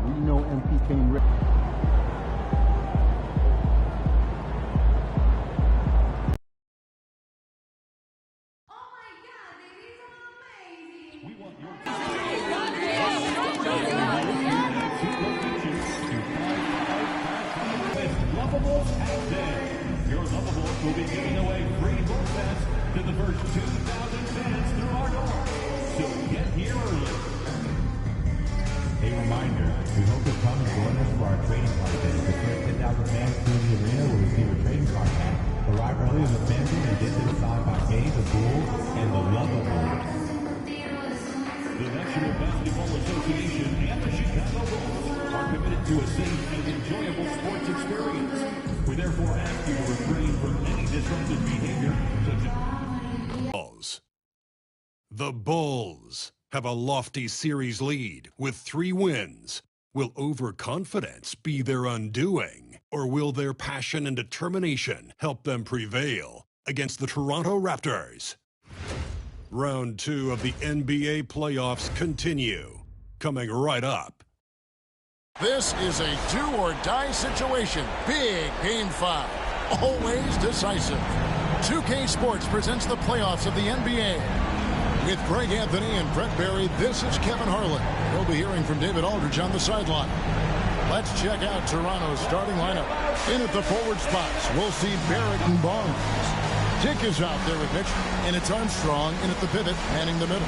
We know MP came ready. Your Lovables will be giving away free book sets to the first 2,000 fans through our door. So get here early. A reminder, we hope you'll come and join us for our trading card day. The first 10,000 fans through the arena will receive a trading card pack. Arrive early in the fan zone and get to the side by Gabe, the Bulls, and the Lovables. The National Basketball Association and the Chicago Bulls are committed to a safe and enjoyable sports experience. We therefore ask you to refrain from any disruptive behavior such as... The Bulls have a lofty series lead with 3 wins. Will overconfidence be their undoing, or will their passion and determination help them prevail against the Toronto Raptors? Round 2 of the NBA playoffs continue, coming right up. This is a do-or-die situation. Big Game 5. Always decisive. 2K Sports presents the playoffs of the NBA. With Greg Anthony and Brett Barry, this is Kevin Harlan. We'll be hearing from David Aldridge on the sideline. Let's check out Toronto's starting lineup. In at the forward spots, we'll see Barrett and Barnes. Dick is out there with Mitch, and it's Armstrong in at the pivot, manning the middle.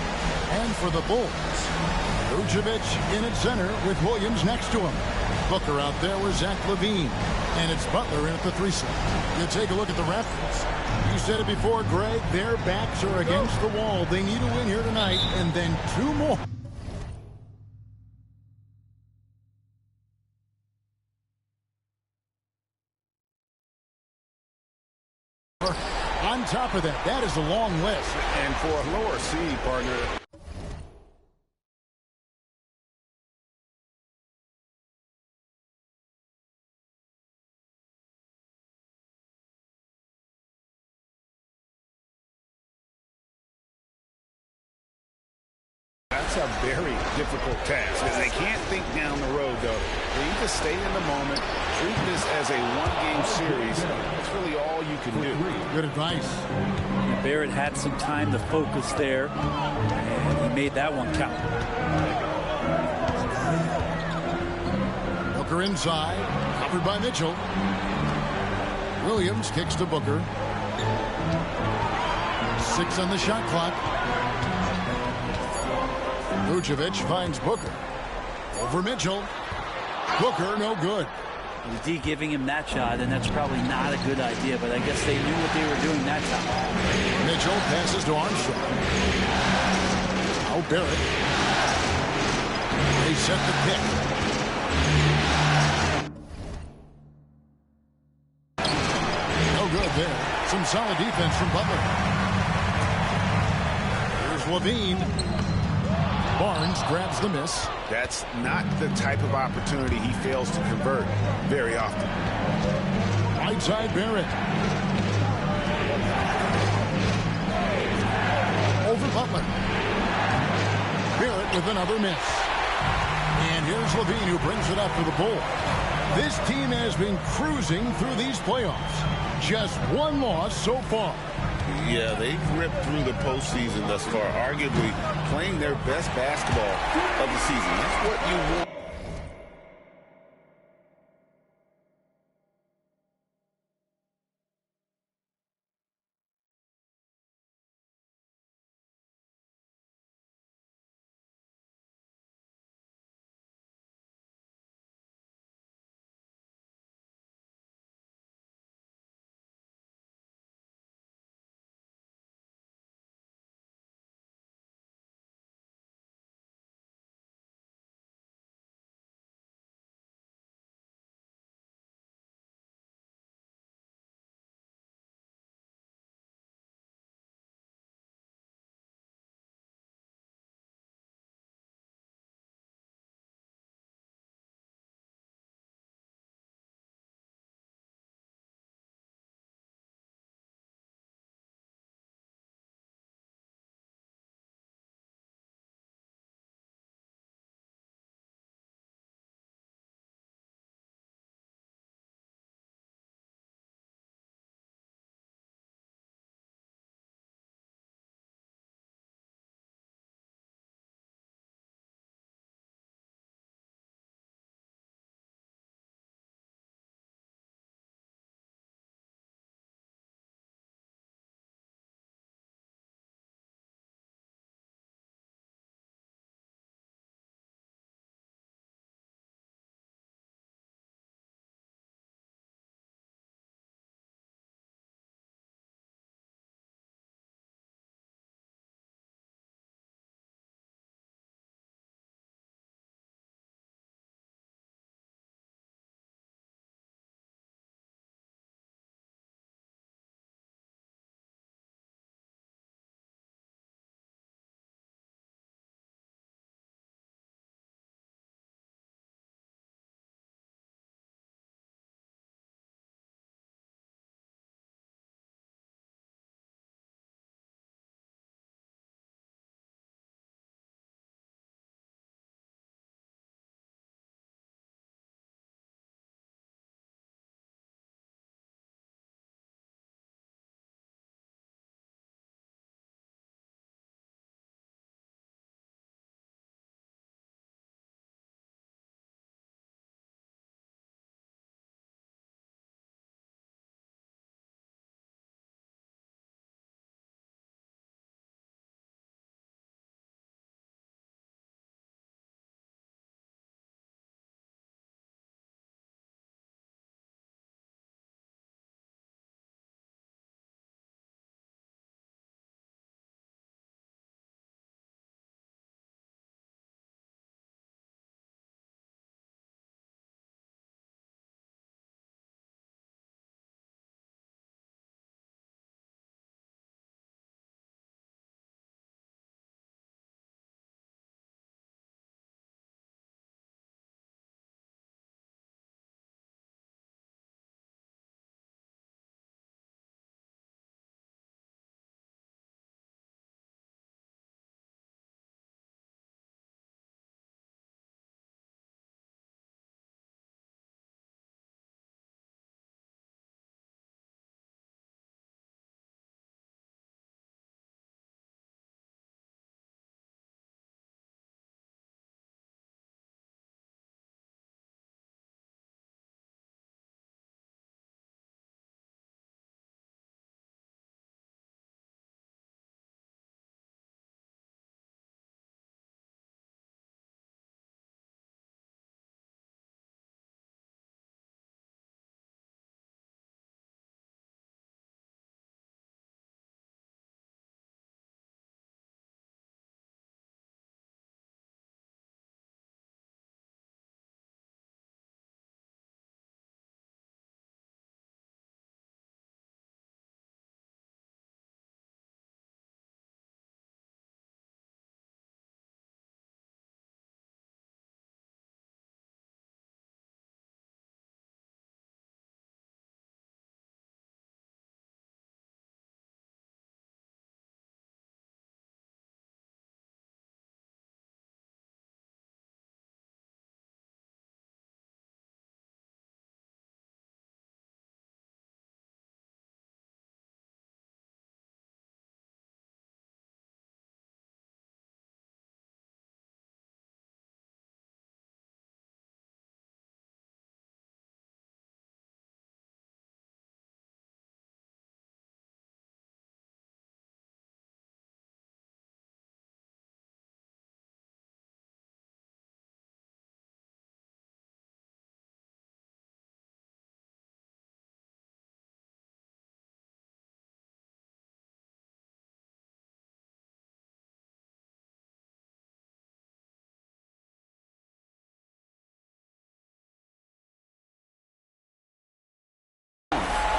And for the Bulls, Vucevic in at center with Williams next to him. Booker out there with Zach LaVine. And it's Butler in at the 3 slot. You take a look at the Raptors. You said it before, Greg, their backs are against the wall. They need a win here tonight, and then 2 more. On top of that is a long list. And for a lower seed, partner, that's a very difficult task. They can't think down the road, though. They need to stay in the moment, treat this as a one-game series. That's really all you can do. Good advice. Barrett had some time to focus there, and he made that one count. Booker inside, covered by Mitchell. Williams kicks to Booker. 6 on the shot clock. Vucevic finds Booker. Over Mitchell. Booker, no good. D giving him that shot, and that's probably not a good idea, but I guess they knew what they were doing that time. Mitchell passes to Armstrong. Now Barrett. They set the pick. No good there. Some solid defense from Butler. Here's LaVine. Barnes grabs the miss. That's not the type of opportunity he fails to convert very often. Right side Barrett. Over Butler. Barrett with another miss. And here's LaVine who brings it up for the Bulls. This team has been cruising through these playoffs. Just 1 loss so far. Yeah, they've ripped through the postseason thus far, arguably playing their best basketball of the season. That's what you want.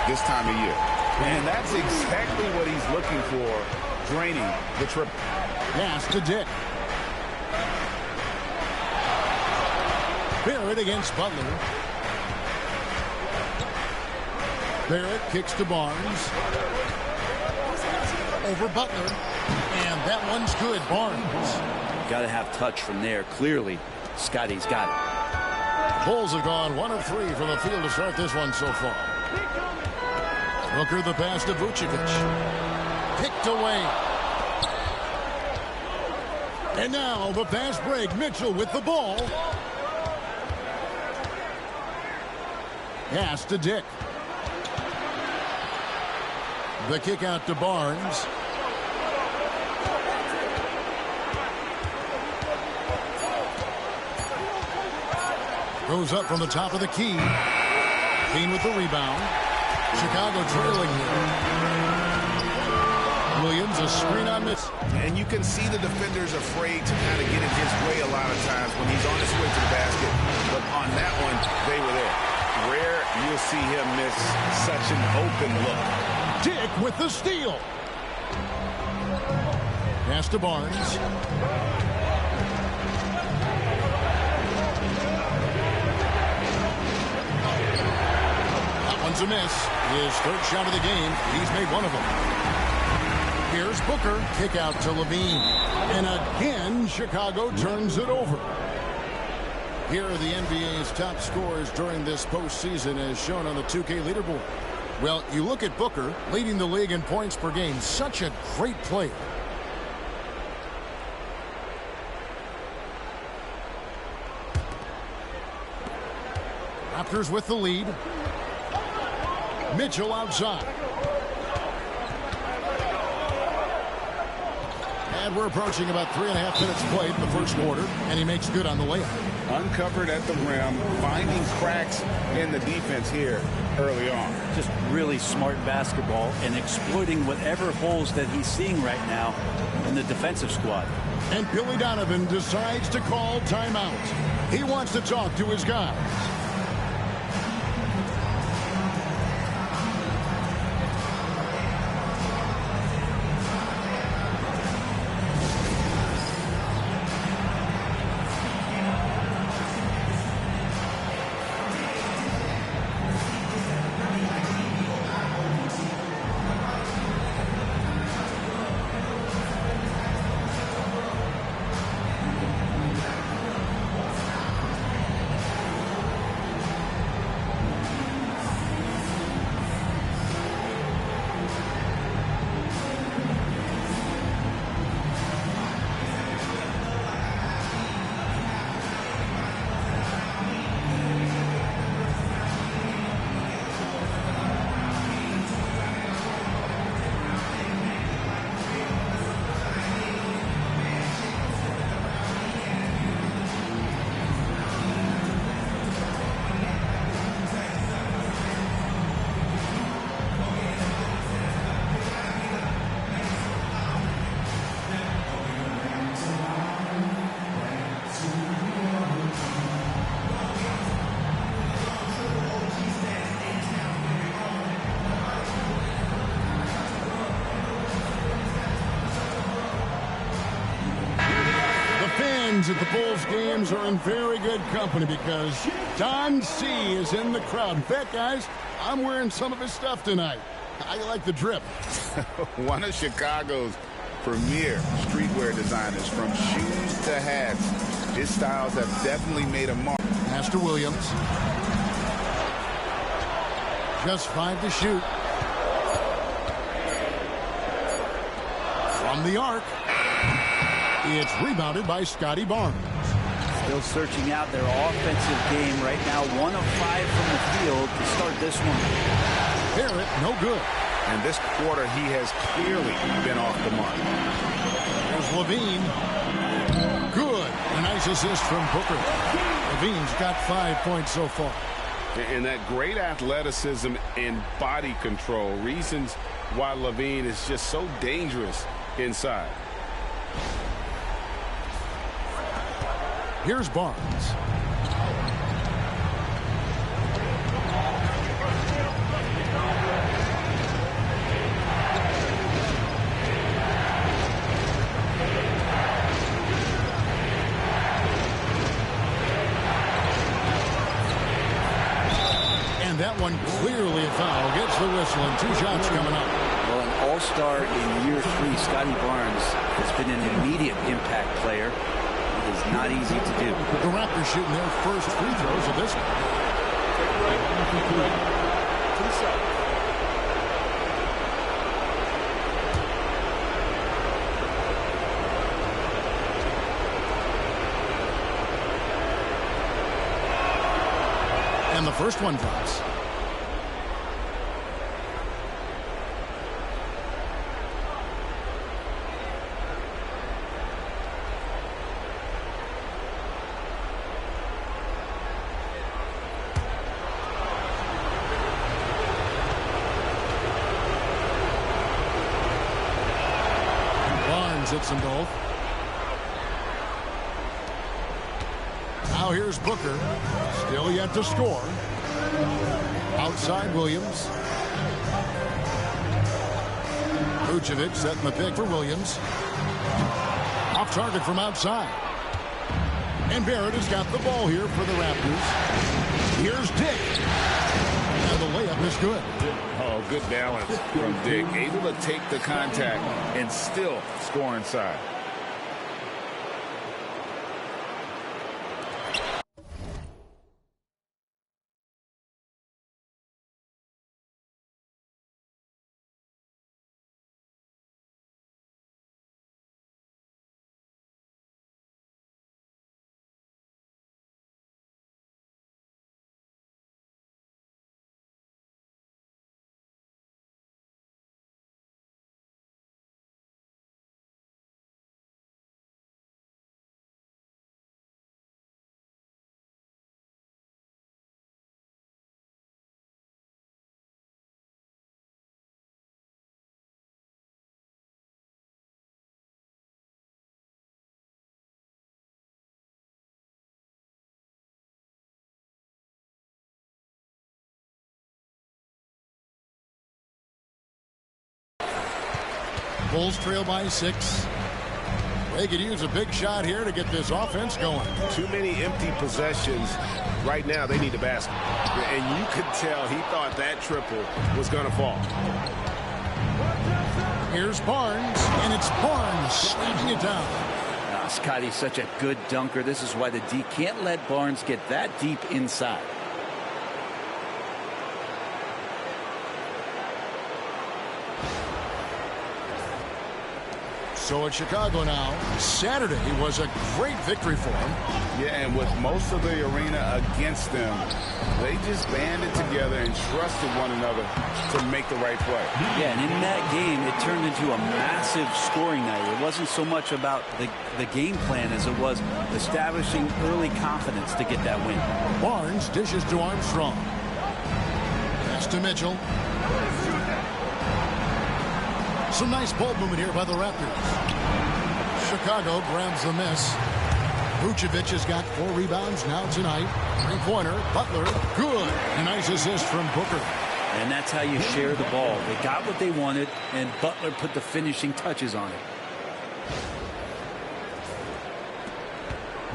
this time of year. And that's exactly what he's looking for, draining the triple. Pass to Dick. Barrett against Butler. Barrett kicks to Barnes. Over Butler. And that one's good. Barnes. Got to have touch from there. Clearly, Scotty's got it. Bulls have gone 1 of 3 from the field to start this one so far. Booker the pass to Vucevic. Picked away. And now the fast break. Mitchell with the ball. Pass to Dick. The kick out to Barnes. Goes up from the top of the key. Kane with the rebound. Chicago trailing here. Williams a screen on this. And you can see the defenders afraid to kind of get in his way a lot of times when he's on his way to the basket. But on that one, they were there. Rare you'll see him miss such an open look. Dick with the steal. Pass to Barnes. That one's a miss. His third shot of the game. He's made one of them. Here's Booker. Kick out to Levine. And again, Chicago turns it over. Here are the NBA's top scorers during this postseason as shown on the 2K leaderboard. Well, you look at Booker, leading the league in points per game. Such a great player. Raptors with the lead. Mitchell outside. And we're approaching about 3.5 minutes played in the first quarter, and he makes good on the layup. Uncovered at the rim, finding cracks in the defense here early on. Just really smart basketball and exploiting whatever holes that he's seeing right now in the defensive squad. And Billy Donovan decides to call timeout. He wants to talk to his guys. At the Bulls games are in very good company because Don C is in the crowd. In fact, guys, I'm wearing some of his stuff tonight. How you like the drip? One of Chicago's premier streetwear designers, from shoes to hats. His styles have definitely made a mark. Pass to Williams. Just 5 to shoot. From the arc. It's rebounded by Scotty Barnes. Still searching out their offensive game right now. 1 of 5 from the field to start this one. Barrett, no good. And this quarter, he has clearly been off the mark. There's Levine. Good. A nice assist from Booker. Levine's got 5 points so far. And that great athleticism and body control, reasons why Levine is just so dangerous inside. Here's Barnes. And that one clearly a foul. Gets the whistle and 2 shots coming up. Well, an all-star in year 3, Scotty Barnes, has been an immediate impact player. It is not easy to do. The Raptors shooting their first free throws of this one. And the first one drops. Barnes hits them both. Now here's Booker. Still yet to score. Outside Williams. Vucevic setting the pick for Williams. Off target from outside. And Barrett has got the ball here for the Raptors. Here's Dick. And the layup is good. Oh, good balance from Dick. Able to take the contact and still score inside. Bulls trail by 6. They could use a big shot here to get this offense going. Too many empty possessions. Right now, they need the basket. And you could tell he thought that triple was going to fall. Here's Barnes, and it's Barnes slamming it down. Scotty's such a good dunker. This is why the D can't let Barnes get that deep inside. So it's Chicago now. Saturday was a great victory for them. Yeah, and with most of the arena against them, they just banded together and trusted one another to make the right play. Yeah, and in that game, it turned into a massive scoring night. It wasn't so much about the game plan as it was establishing early confidence to get that win. Barnes dishes to Armstrong. Pass to Mitchell. Some nice ball movement here by the Raptors. Chicago grabs the miss. Vucevic has got 4 rebounds now tonight. 3-pointer. Butler, good. A nice assist from Booker. And that's how you share the ball. They got what they wanted, and Butler put the finishing touches on it.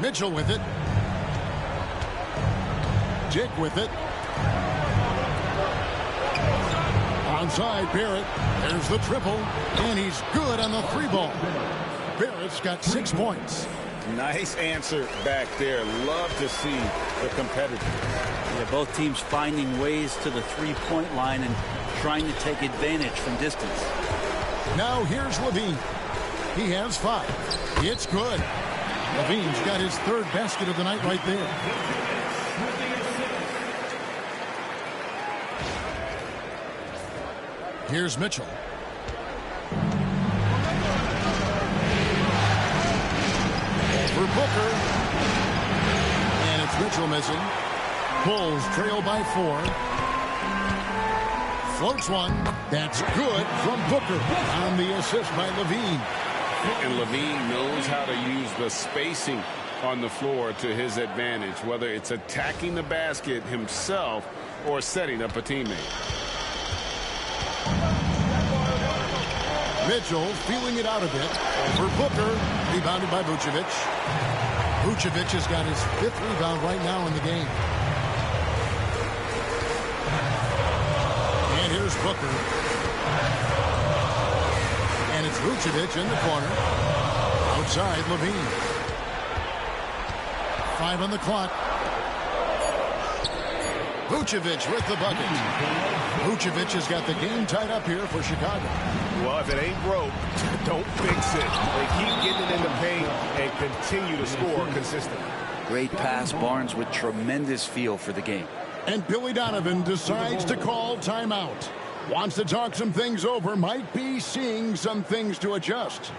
Mitchell with it. Dick with it. Onside Barrett. There's the triple. And he's good on the 3-ball. Barrett's got 6 points. Nice answer back there. Love to see the competitor. Yeah, both teams finding ways to the 3-point line and trying to take advantage from distance. Now here's Levine. He has 5. It's good. Levine's got his 3rd basket of the night right there. Here's Mitchell. For Booker. And it's Mitchell missing. Bulls trail by 4. Floats one. That's good from Booker on the assist by Levine. And Levine knows how to use the spacing on the floor to his advantage, whether it's attacking the basket himself or setting up a teammate. Mitchell feeling it out a bit. For Booker. Rebounded by Vucevic. Vucevic has got his 5th rebound right now in the game. Booker. And it's Vucevic in the corner. Outside, Levine. 5 on the clock. Vucevic with the bucket. Vucevic has got the game tied up here for Chicago. Well, if it ain't broke, don't fix it. They keep getting it in the paint and continue to score consistently. Great pass. Barnes with tremendous feel for the game. And Billy Donovan decides to call timeout. Wants to talk some things over. Might be seeing some things to adjust.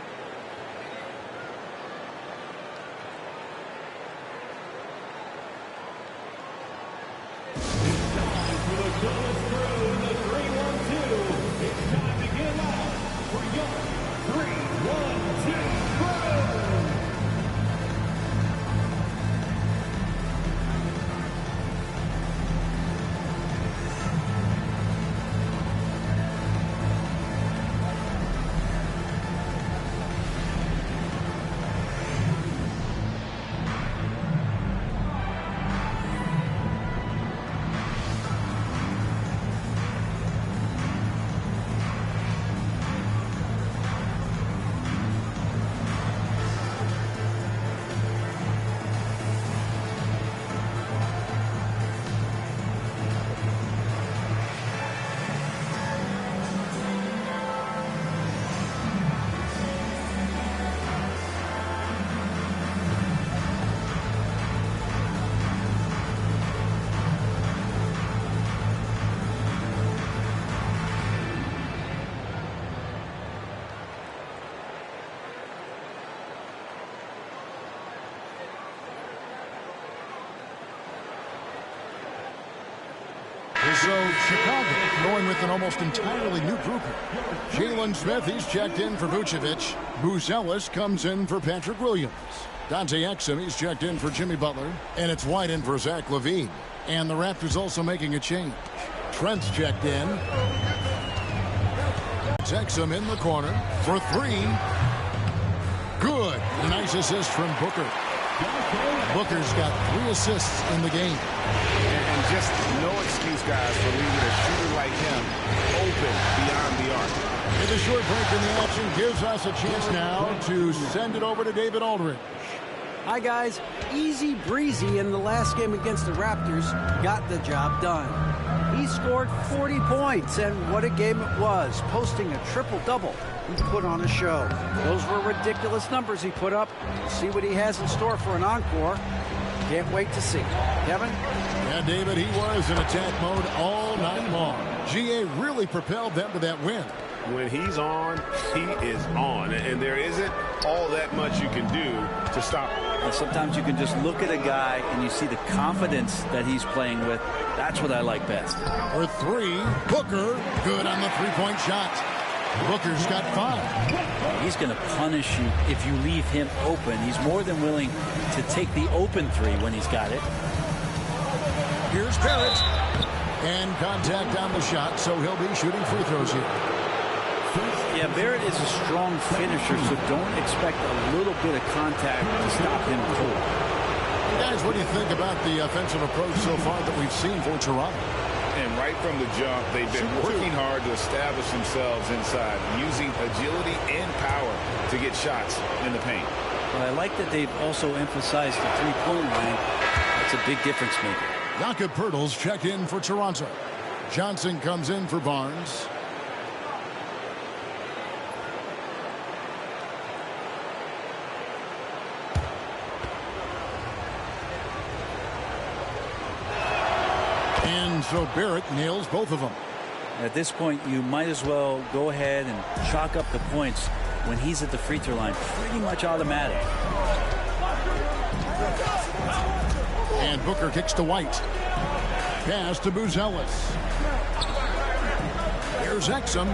So Chicago going with an almost entirely new group. Jalen Smith, he's checked in for Vucevic. Buzelis comes in for Patrick Williams. Dante Exum, he's checked in for Jimmy Butler. And it's White in for Zach LaVine. And the Raptors also making a change. Trent's checked in. Exum in the corner for 3. Good. Nice assist from Booker. Booker's got 3 assists in the game. And just no excuse, guys, for leaving a shooter like him open beyond the arc. And the short break in the action gives us a chance now to send it over to David Aldridge. Hi, guys. Easy breezy in the last game against the Raptors. Got the job done. He scored 40 points, and what a game it was, posting a triple-double. He put on a show. Those were ridiculous numbers he put up. See what he has in store for an encore. Can't wait to see. Kevin? Yeah, David, he was in attack mode all night long. GA really propelled them to that win. When he's on, he is on. And there isn't all that much you can do to stop him. And sometimes you can just look at a guy and you see the confidence that he's playing with. That's what I like best. For 3, Booker, good on the three-point shot. Booker's got 5. He's going to punish you if you leave him open. He's more than willing to take the open 3 when he's got it. Here's Barrett. And contact on the shot, so he'll be shooting free throws here. Yeah, Barrett is a strong finisher, so don't expect a little bit of contact to stop him cold. Guys, what do you think about the offensive approach so far that we've seen for Toronto? And right from the jump, they've been working hard to establish themselves inside, using agility and power to get shots in the paint. But I like that they've also emphasized the three-point line. That's a big difference maker. Jakob Poeltl's checked in for Toronto. Johnson comes in for Barnes. And so Barrett nails both of them. At this point, you might as well go ahead and chalk up the points when he's at the free throw line. Pretty much automatic. And Booker kicks to White. Pass to Buzelis. Here's Exum.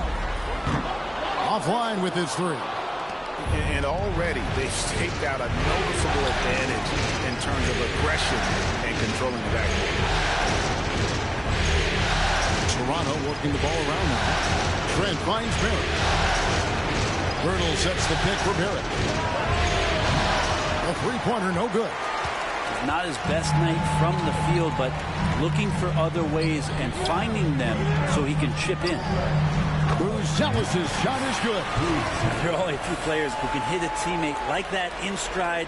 Offline with his 3. And already they've staked out a noticeable advantage in terms of aggression and controlling the backcourt. Toronto working the ball around now. Trent finds Barrett. Birtle sets the pick for Barrett. A three-pointer, no good. Not his best night from the field, but looking for other ways and finding them so he can chip in. Buzelis' shot is good. There are only a few players who can hit a teammate like that in stride.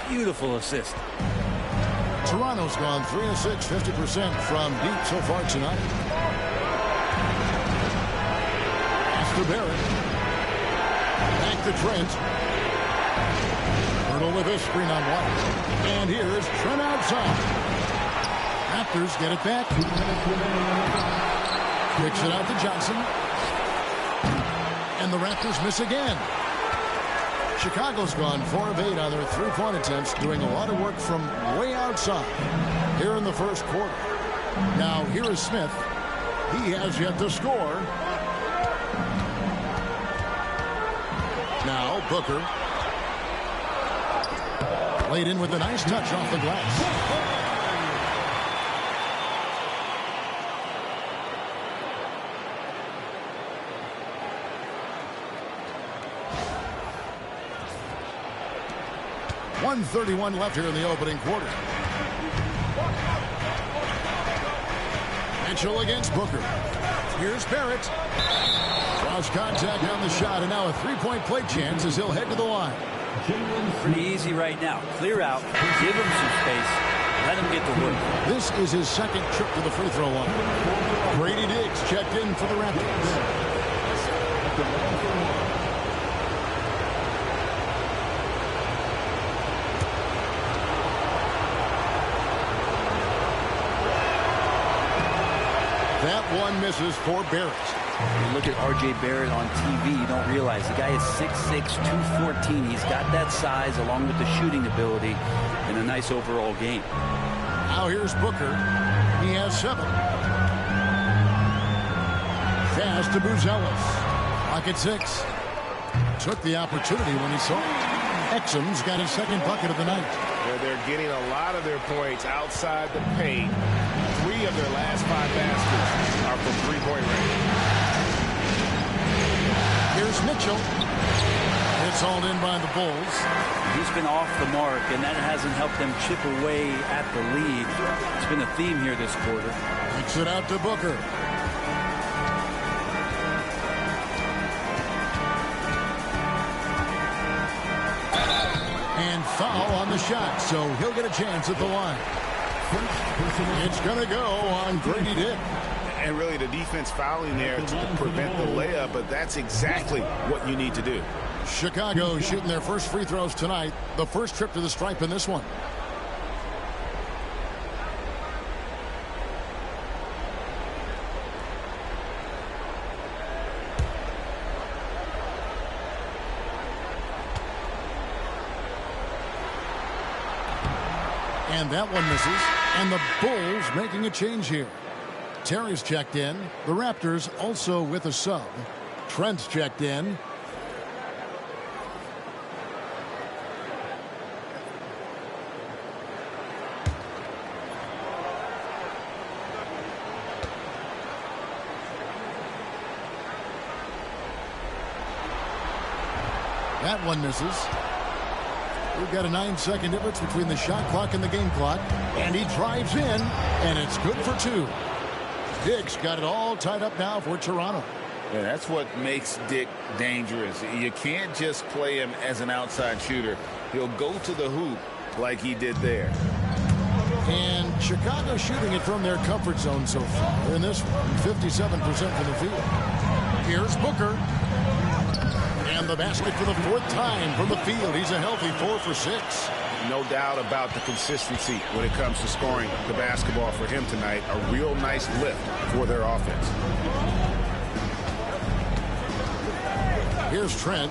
Beautiful assist. Toronto's gone 3 of 6, 50% from deep so far tonight. Pass to Barrett. Back to Trent. Hurdle with a screen on White. And here's Trent outside. Raptors get it back. Kicks it out to Johnson. And the Raptors miss again. Chicago's gone 4 of 8 on their three-point attempts, doing a lot of work from way outside here in the first quarter. Now, here is Smith. He has yet to score. Now, Booker. Laid in with a nice touch off the glass. .131 left here in the opening quarter. Mitchell against Booker. Here's Barrett. Cross contact on the shot, and now a three-point play chance as he'll head to the line. Pretty easy right now. Clear out, give him some space, let him get to work. This is his second trip to the free throw line. Brady Diggs checked in for the Raptors. That one misses for Barrett. You look at R.J. Barrett on TV, you don't realize the guy is 6'6", 214. He's got that size along with the shooting ability and a nice overall game. Now here's Booker. He has 7. Pass to Buzelis. Pocket 6. Took the opportunity when he saw it. Exum's got his second bucket of the night. Where they're getting a lot of their points outside the paint. 3 of their last 5 baskets are from three-point range. Here's Mitchell. It's hauled in by the Bulls. He's been off the mark, and that hasn't helped them chip away at the lead. It's been a theme here this quarter. Kicks it out to Booker. And foul on the shot, so he'll get a chance at the line. It's going to go on Brady Dick. And really the defense fouling there to prevent the layup, but that's exactly what you need to do. Chicago shooting their first free throws tonight. The first trip to the stripe in this one. And that one misses. And the Bulls making a change here. Terry's checked in. The Raptors also with a sub. Trent's checked in. That one misses. We've got a 9-second difference between the shot clock and the game clock. And he drives in, and it's good for 2. Dick's got it all tied up now for Toronto. Yeah, that's what makes Dick dangerous. You can't just play him as an outside shooter. He'll go to the hoop like he did there. And Chicago shooting it from their comfort zone so far in this one, 57% from the field. Here's Booker. And the basket for the 4th time from the field. He's a healthy 4 for 6. No doubt about the consistency when it comes to scoring the basketball for him tonight. A real nice lift for their offense. Here's Trent.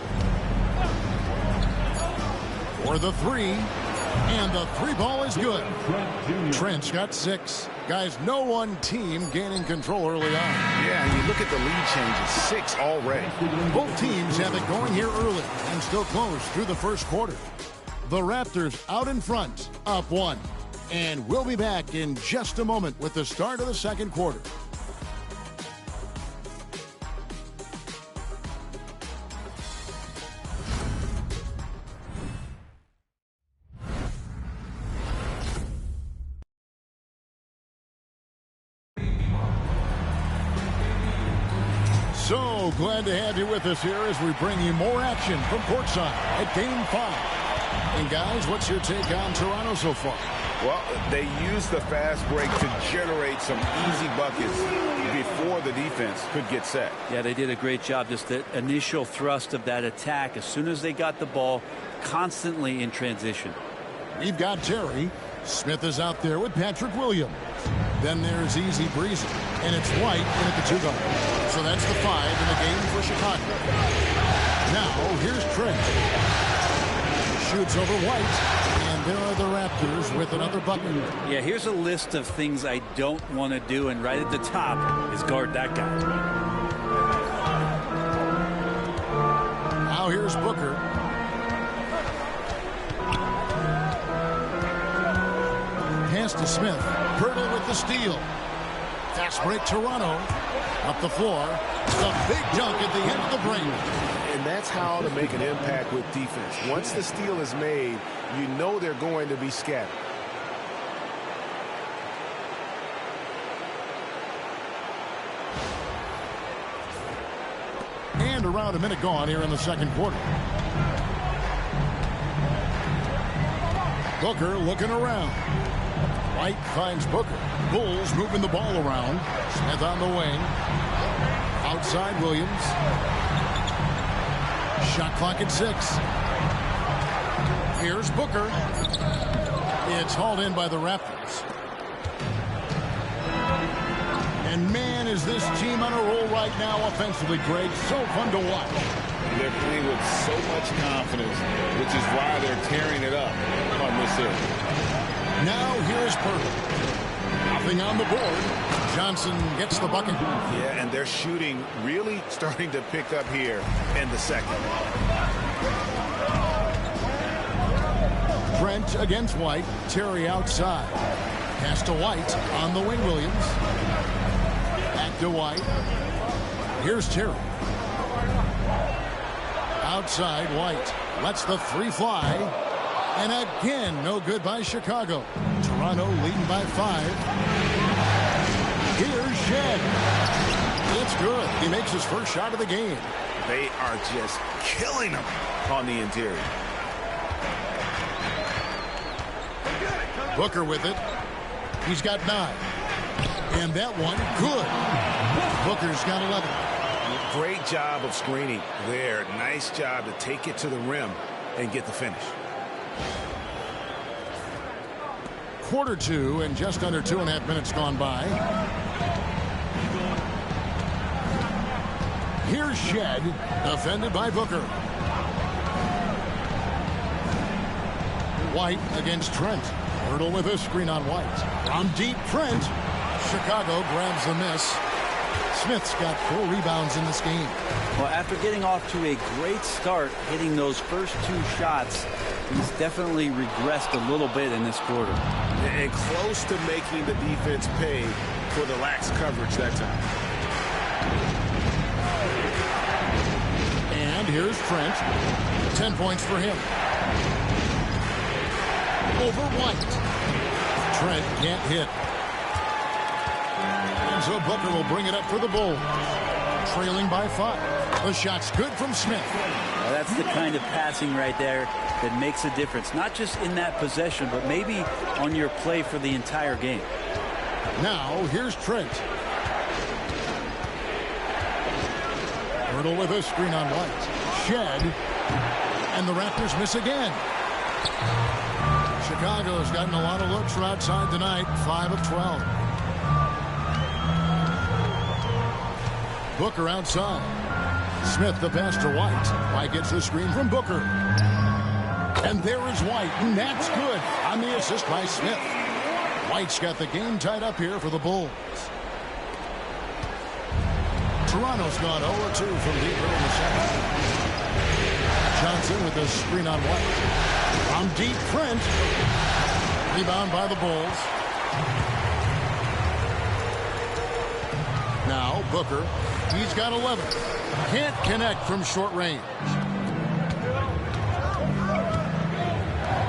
For the 3. And the 3 ball is good. Trent's got 6. Guys, no one team gaining control early on. Yeah, and you look at the lead changes, 6 already. Both teams have it going here early and still close through the first quarter. The Raptors out in front, up 1. And we'll be back in just a moment with the start of the second quarter. So glad to have you with us here as we bring you more action from courtside at Game 5. And guys, what's your take on Toronto so far? Well, they used the fast break to generate some easy buckets before the defense could get set. Yeah, they did a great job. Just the initial thrust of that attack as soon as they got the ball, constantly in transition. We've got Terry. Smith is out there with Patrick Williams. Then there's Easy Breezy. And it's White in at the 2 guard. So that's the 5 in the game for Chicago. Now, here's Trent. Shoots over White. And there are the Raptors with another bucket. Yeah, here's a list of things I don't want to do. And right at the top is guard that guy. Now here's Booker. Pass to Smith. Hurdle with the steal. Fast break Toronto. Up the floor. A big dunk at the end of the break. And that's how to make an impact with defense. Once the steal is made, you know they're going to be scattered. And around a minute gone here in the second quarter. Booker looking around. White finds Booker. Bulls moving the ball around. Smith on the wing. Outside Williams. Shot clock at 6. Here's Booker. It's hauled in by the Raptors. And man, is this team on a roll right now offensively, Greg. So fun to watch. They're playing with so much confidence, which is why they're tearing it up on this end. Now here's Purtle. Nothing on the board. Johnson gets the bucket. Yeah, and their shooting really starting to pick up here in the second. Trent against White. Terry outside. Pass to White on the wing. Williams. Back to White. Here's Terry. Outside White. Lets the 3 fly. And again, no good by Chicago. Toronto leading by 5. Here's Shed. It's good. He makes his first shot of the game. They are just killing them on the interior. Booker with it. He's got 9. And that one, good. Booker's got 11. Great job of screening there. Nice job to take it to the rim and get the finish. Quarter 2 and just under 2.5 minutes gone by. Here's Shed, defended by Booker. White against Trent. Hurdle with a screen on White. From deep, Trent. Chicago grabs the miss. Smith's got 4 rebounds in this game. Well, after getting off to a great start, hitting those first 2 shots, he's definitely regressed a little bit in this quarter. And close to making the defense pay for the lax coverage that time. And here's Trent. 10 points for him. Over White. Trent can't hit. And so Booker will bring it up for the Bulls. Trailing by 5. The shot's good from Smith. Well, that's the kind of passing right there that makes a difference. Not just in that possession, but maybe on your play for the entire game. Now, here's Trent. Hurdle with a screen on White. Shed. And the Raptors miss again. Chicago's gotten a lot of looks from outside tonight. 5 of 12. Booker outside. Smith the pass to White. White gets the screen from Booker. And there is White. And that's good on the assist by Smith. White's got the game tied up here for the Bulls. Toronto's gone 0-2 from deep in the second. Johnson with the screen on White. From deep, Trent. Rebound by the Bulls. Now Booker. He's got 11. Can't connect from short range.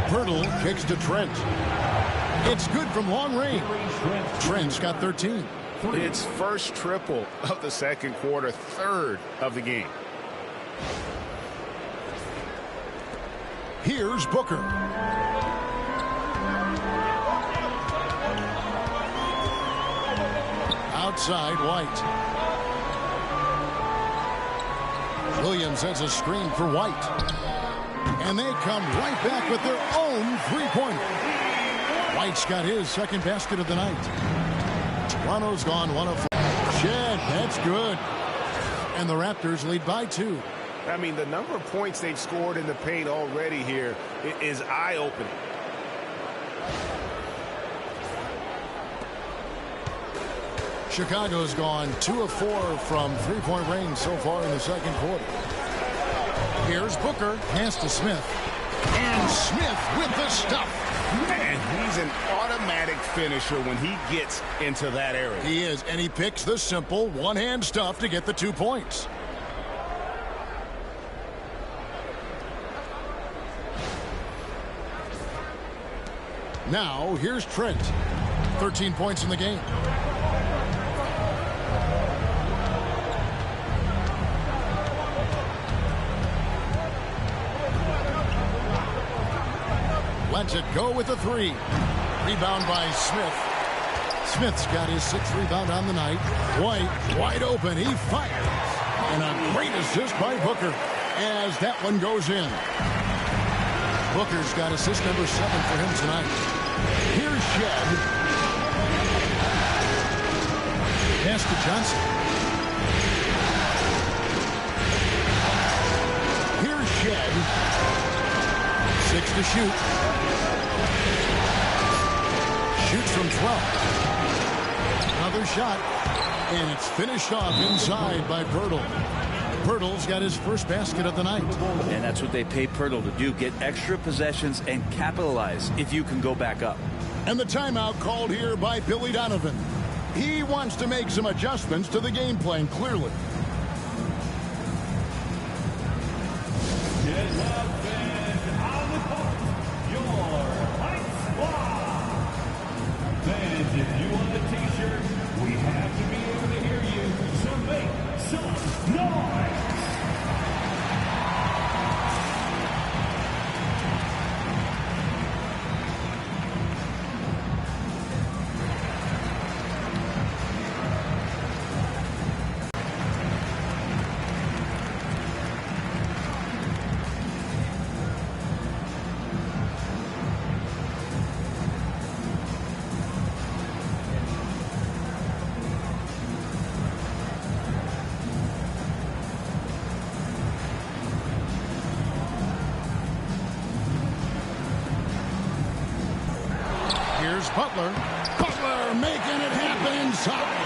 Hurdle kicks to Trent. It's good from long range. Trent's got 13. It's first triple of the second quarter, third of the game. Here's Booker. Outside, White. Williams has a screen for White. And they come right back with their own three-pointer. White's got his second basket of the night. Toronto's gone 1 of 4. Shed, that's good. And the Raptors lead by 2. I mean, the number of points they've scored in the paint already here is eye-opening. Chicago's gone 2 of 4 from three-point range so far in the second quarter. Here's Booker, pass to Smith. And Smith with the stuff. Man, he's an automatic finisher when he gets into that area. He is, and he picks the simple one-hand stuff to get the 2 points. Now, here's Trent. 13 points in the game. Lets it go with a 3. Rebound by Smith. Smith's got his 6th rebound on the night. White, wide open. He fires. And a great assist by Booker as that one goes in. Booker's got assist number 7 for him tonight. Here's Shed. Pass to Johnson. Here's Shed. 6 to shoot. Shoots from 12. Another shot. And it's finished off inside by Pirtle. Pirtle's got his first basket of the night. And that's what they pay Pirtle to do. Get extra possessions and capitalize if you can go back up. And the timeout called here by Billy Donovan. He wants to make some adjustments to the game plan, clearly. Fans, if you want a t-shirt, we have to be able to hear you, so make some noise! Here's Butler. Butler making it happen inside.